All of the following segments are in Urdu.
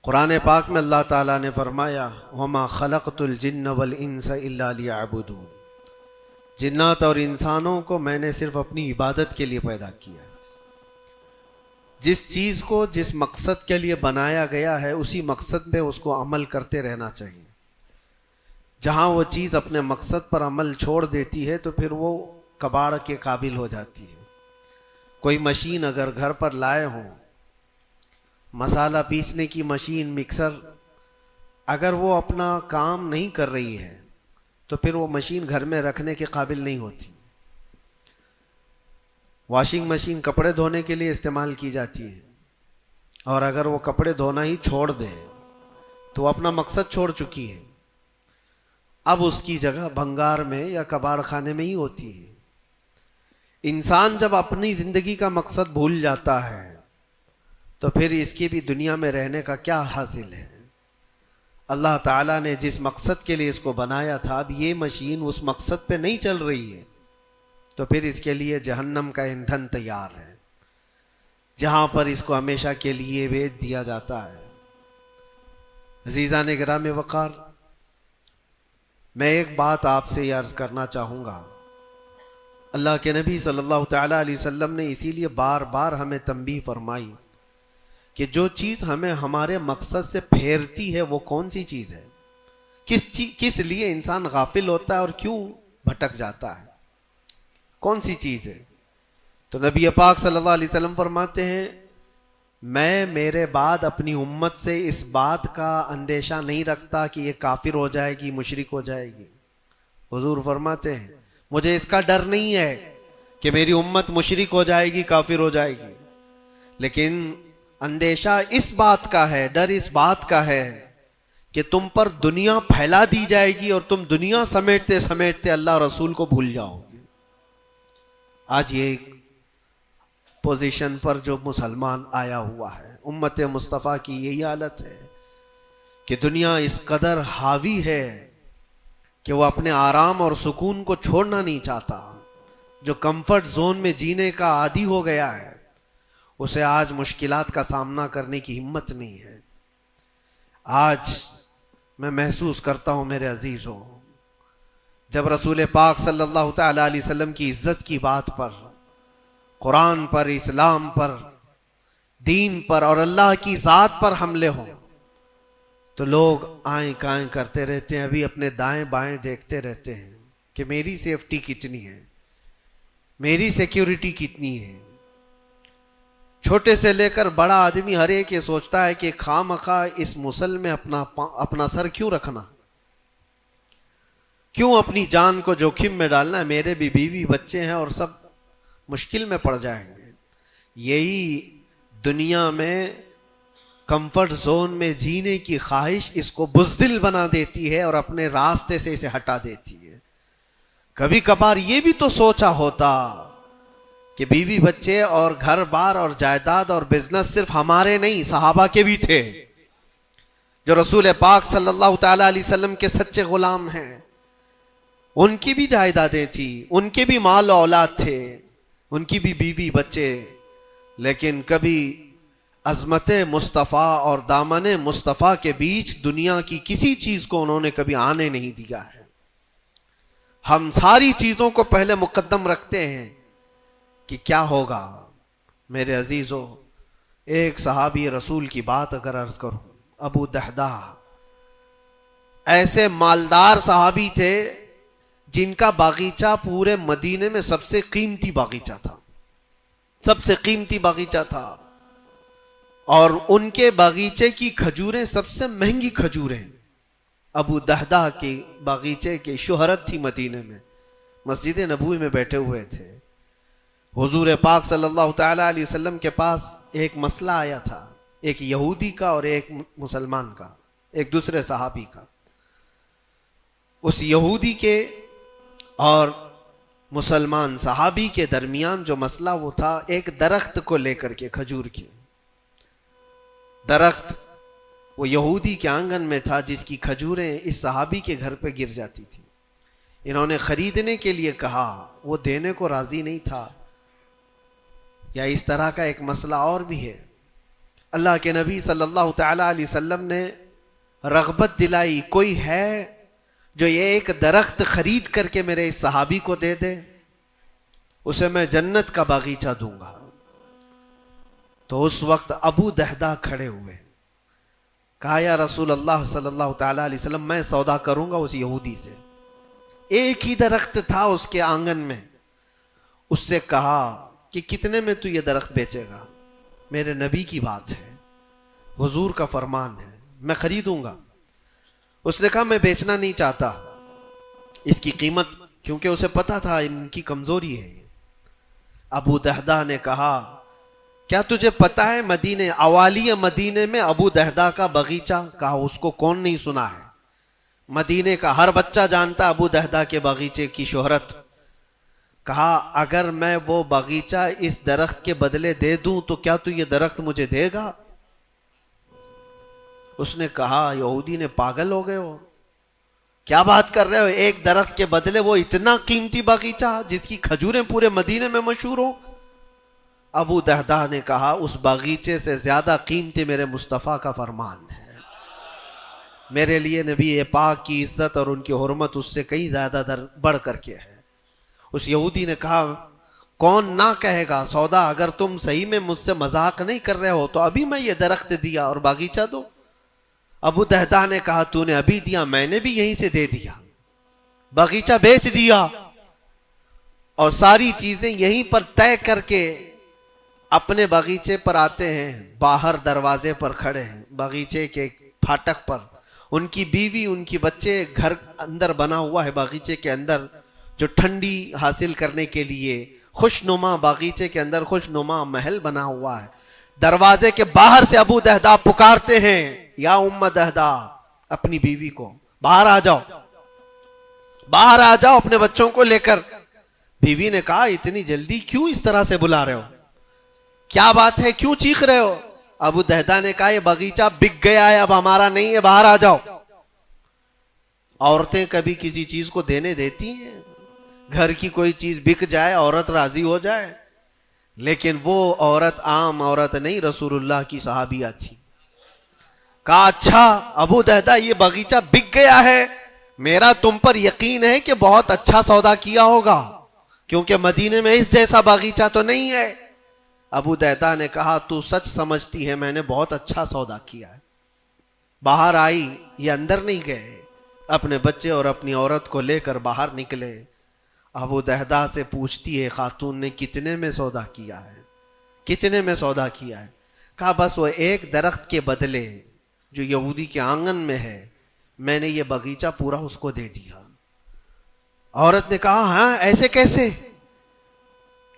قرآن پاک میں اللہ تعالیٰ نے فرمایا وَمَا خَلَقْتُ الْجِنَّ وَالْإِنسَ إِلَّا لِيَعْبُدُونِ، جنات اور انسانوں کو میں نے صرف اپنی عبادت کے لیے پیدا کیا ہے۔ جس چیز کو جس مقصد کے لیے بنایا گیا ہے اسی مقصد پہ اس کو عمل کرتے رہنا چاہیے۔ جہاں وہ چیز اپنے مقصد پر عمل چھوڑ دیتی ہے تو پھر وہ کباڑ کے قابل ہو جاتی ہے۔ کوئی مشین اگر گھر پر لائے ہوں، مسالہ پیسنے کی مشین، مکسر، اگر وہ اپنا کام نہیں کر رہی ہے تو پھر وہ مشین گھر میں رکھنے کے قابل نہیں ہوتی۔ واشنگ مشین کپڑے دھونے کے لیے استعمال کی جاتی ہے، اور اگر وہ کپڑے دھونا ہی چھوڑ دے تو وہ اپنا مقصد چھوڑ چکی ہے، اب اس کی جگہ بھنگار میں یا کباڑ خانے میں ہی ہوتی ہے۔ انسان جب اپنی زندگی کا مقصد بھول جاتا ہے تو پھر اس کی بھی دنیا میں رہنے کا کیا حاصل ہے؟ اللہ تعالیٰ نے جس مقصد کے لیے اس کو بنایا تھا، اب یہ مشین اس مقصد پہ نہیں چل رہی ہے تو پھر اس کے لیے جہنم کا ایندھن تیار ہے، جہاں پر اس کو ہمیشہ کے لیے بیچ دیا جاتا ہے۔ عزیزان گرام وقار، میں ایک بات آپ سے عرض کرنا چاہوں گا۔ اللہ کے نبی صلی اللہ تعالیٰ علیہ وسلم نے اسی لیے بار بار ہمیں تنبیہ فرمائی کہ جو چیز ہمیں ہمارے مقصد سے پھیرتی ہے وہ کون سی چیز ہے، کس لیے انسان غافل ہوتا ہے اور کیوں بھٹک جاتا ہے، کون سی چیز ہے؟ تو نبی پاک صلی اللہ علیہ وسلم فرماتے ہیں میں میرے بعد اپنی امت سے اس بات کا اندیشہ نہیں رکھتا کہ یہ کافر ہو جائے گی، مشرک ہو جائے گی۔ حضور فرماتے ہیں مجھے اس کا ڈر نہیں ہے کہ میری امت مشرک ہو جائے گی، کافر ہو جائے گی، لیکن اندیشہ اس بات کا ہے، ڈر اس بات کا ہے کہ تم پر دنیا پھیلا دی جائے گی اور تم دنیا سمیٹتے سمیٹتے اللہ رسول کو بھول جاؤ گے۔ آج یہ پوزیشن پر جو مسلمان آیا ہوا ہے، امت مصطفیٰ کی یہی حالت ہے کہ دنیا اس قدر حاوی ہے کہ وہ اپنے آرام اور سکون کو چھوڑنا نہیں چاہتا۔ جو کمفرٹ زون میں جینے کا عادی ہو گیا ہے اسے آج مشکلات کا سامنا کرنے کی ہمت نہیں ہے۔ آج میں محسوس کرتا ہوں میرے عزیزوں، جب رسول پاک صلی اللہ تعالی علیہ وسلم کی عزت کی بات پر، قرآن پر، اسلام پر، دین پر اور اللہ کی ذات پر حملے ہوں تو لوگ آئیں کائیں کرتے رہتے ہیں، ابھی اپنے دائیں بائیں دیکھتے رہتے ہیں کہ میری سیفٹی کتنی ہے، میری سیکیورٹی کتنی ہے۔ چھوٹے سے لے کر بڑا آدمی ہر ایک یہ سوچتا ہے کہ خواہ مخواہ اس مسل میں اپنا سر کیوں رکھنا، کیوں اپنی جان کو جوخم میں ڈالنا ہے، میرے بھی بیوی بچے ہیں اور سب مشکل میں پڑ جائیں گے۔ یہی دنیا میں کمفرٹ زون میں جینے کی خواہش اس کو بزدل بنا دیتی ہے اور اپنے راستے سے اسے ہٹا دیتی ہے۔ کبھی کبھار یہ بھی تو سوچا ہوتا کہ بیوی بچے اور گھر بار اور جائیداد اور بزنس صرف ہمارے نہیں، صحابہ کے بھی تھے، جو رسول پاک صلی اللہ تعالی علیہ وسلم کے سچے غلام ہیں۔ ان کی بھی جائیدادیں تھیں، ان کے بھی مال و اولاد تھے، ان کی بھی بیوی بچے، لیکن کبھی عظمت مصطفیٰ اور دامن مصطفیٰ کے بیچ دنیا کی کسی چیز کو انہوں نے کبھی آنے نہیں دیا ہے۔ ہم ساری چیزوں کو پہلے مقدم رکھتے ہیں کہ کیا ہوگا۔ میرے عزیزوں، ایک صحابی رسول کی بات اگر عرض کروں، ابو دحدہ، ایسے مالدار صحابی تھے جن کا باغیچہ پورے مدینے میں سب سے قیمتی باغیچہ تھا، سب سے قیمتی باغیچہ تھا، اور ان کے باغیچے کی کھجوریں سب سے مہنگی کھجوریں۔ ابو دحدہ کے باغیچے کی شہرت تھی مدینے میں، مسجد نبوی میں بیٹھے ہوئے تھے۔ حضور پاک صلی اللہ تعالی علیہ وسلم کے پاس ایک مسئلہ آیا تھا، ایک یہودی کا اور ایک مسلمان کا، ایک دوسرے صحابی کا۔ اس یہودی کے اور مسلمان صحابی کے درمیان جو مسئلہ وہ تھا ایک درخت کو لے کر کے، کھجور کی درخت وہ یہودی کے آنگن میں تھا جس کی کھجوریں اس صحابی کے گھر پہ گر جاتی تھی۔ انہوں نے خریدنے کے لیے کہا، وہ دینے کو راضی نہیں تھا۔ یا اس طرح کا ایک مسئلہ اور بھی ہے، اللہ کے نبی صلی اللہ تعالی علیہ وسلم نے رغبت دلائی، کوئی ہے جو یہ ایک درخت خرید کر کے میرے اس صحابی کو دے دے، اسے میں جنت کا باغیچہ دوں گا۔ تو اس وقت ابو دہدہ کھڑے ہوئے، کہا یا رسول اللہ صلی اللہ تعالی علیہ وسلم، میں سودا کروں گا اس یہودی سے، ایک ہی درخت تھا اس کے آنگن میں۔ اس سے کہا کہ کتنے میں تو یہ درخت بیچے گا؟ میرے نبی کی بات ہے، حضور کا فرمان ہے، میں خریدوں گا۔ اس نے کہا میں بیچنا نہیں چاہتا اس کی قیمت، کیونکہ اسے پتا تھا ان کی کمزوری ہے۔ ابو دہدہ نے کہا کیا تجھے پتا ہے مدینے اوالی مدینے میں ابو دہدہ کا باغیچہ؟ کہا اس کو کون نہیں سنا ہے، مدینے کا ہر بچہ جانتا ابو دہدہ کے باغیچے کی شہرت۔ کہا اگر میں وہ باغیچہ اس درخت کے بدلے دے دوں تو کیا تو یہ درخت مجھے دے گا؟ اس نے کہا یہودی نے پاگل ہو گئے ہو، کیا بات کر رہے ہو، ایک درخت کے بدلے وہ اتنا قیمتی باغیچہ جس کی کھجوریں پورے مدینے میں مشہور ہوں؟ ابو دہدہ نے کہا اس باغیچے سے زیادہ قیمتی میرے مصطفیٰ کا فرمان ہے، میرے لیے نبی پاک کی عزت اور ان کی حرمت اس سے کئی زیادہ بڑھ کر کے ہے۔ اس یہودی نے کہا کون نہ کہے گا سودا، اگر تم صحیح میں مجھ سے مذاق نہیں کر رہے ہو تو ابھی میں یہ درخت دیا اور باغیچہ دو۔ ابو دہدہ نے کہا تو نے ابھی دیا، میں نے بھی یہیں سے دے دیا، باغیچہ بیچ دیا اور ساری چیزیں یہیں پر طے کر کے اپنے باغیچے پر آتے ہیں، باہر دروازے پر کھڑے ہیں باغیچے کے پھاٹک پر، ان کی بیوی ان کی بچے، گھر اندر بنا ہوا ہے باغیچے کے اندر جو ٹھنڈی حاصل کرنے کے لیے خوشنما، باغیچے کے اندر خوشنما محل بنا ہوا ہے۔ دروازے کے باہر سے ابو دہدہ پکارتے ہیں یا ام دہدہ اپنی بیوی کو، باہر آ جاؤ، باہر آ جاؤ اپنے بچوں کو لے کر۔ بیوی نے کہا اتنی جلدی کیوں اس طرح سے بلا رہے ہو، کیا بات ہے، کیوں چیخ رہے ہو؟ ابو دہدہ نے کہا یہ باغیچہ بک گیا ہے، اب ہمارا نہیں ہے، باہر آ جاؤ۔ عورتیں کبھی کسی چیز کو دینے دیتی ہیں، گھر کی کوئی چیز بک جائے عورت راضی ہو جائے، لیکن وہ عورت عام عورت نہیں، رسول اللہ کی صحابیہ تھی۔ کہا اچھا ابو دہدہ یہ باغیچہ بک گیا ہے، میرا تم پر یقین ہے کہ بہت اچھا سودا کیا ہوگا، کیونکہ مدینے میں اس جیسا باغیچہ تو نہیں ہے۔ ابو دہدہ نے کہا تو سچ سمجھتی ہے میں نے بہت اچھا سودا کیا ہے۔ باہر آئی، یہ اندر نہیں گئے، اپنے بچے اور اپنی عورت کو لے کر باہر نکلے۔ ابو دہدہ سے پوچھتی ہے خاتون نے کتنے میں سودا کیا ہے، کتنے میں سودا کیا ہے؟ کہا بس وہ ایک درخت کے بدلے جو یہودی کے آنگن میں ہے میں نے یہ باغیچہ پورا اس کو دے دیا۔ عورت نے کہا ہاں ایسے کیسے،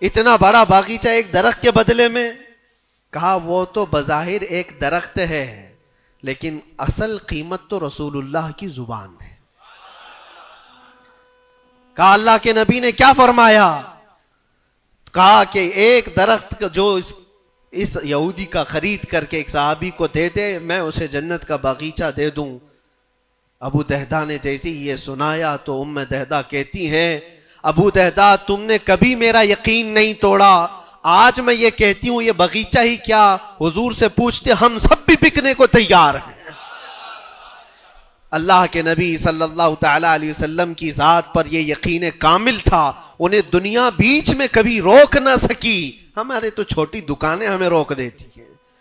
اتنا بڑا باغیچہ ایک درخت کے بدلے میں؟ کہا وہ تو بظاہر ایک درخت ہے لیکن اصل قیمت تو رسول اللہ کی زبان ہے۔ کہا اللہ کے نبی نے کیا فرمایا؟ کہا کہ ایک درخت جو اس یہودی کا خرید کر کے ایک صحابی کو دے دے میں اسے جنت کا باغیچہ دے دوں۔ ابو دہدہ نے جیسے ہی یہ سنایا تو ام دہدہ کہتی ہیں ابو دہدہ تم نے کبھی میرا یقین نہیں توڑا، آج میں یہ کہتی ہوں یہ باغیچہ ہی کیا حضور سے پوچھتے ہم سب بھی بکنے کو تیار ہیں۔ اللہ کے نبی صلی اللہ تعالی علیہ وسلم کی ذات پر یہ یقین کامل تھا، انہیں دنیا بیچ میں کبھی روک نہ سکی۔ ہمارے تو چھوٹی دکانیں ہمیں روک دیتی ہیں۔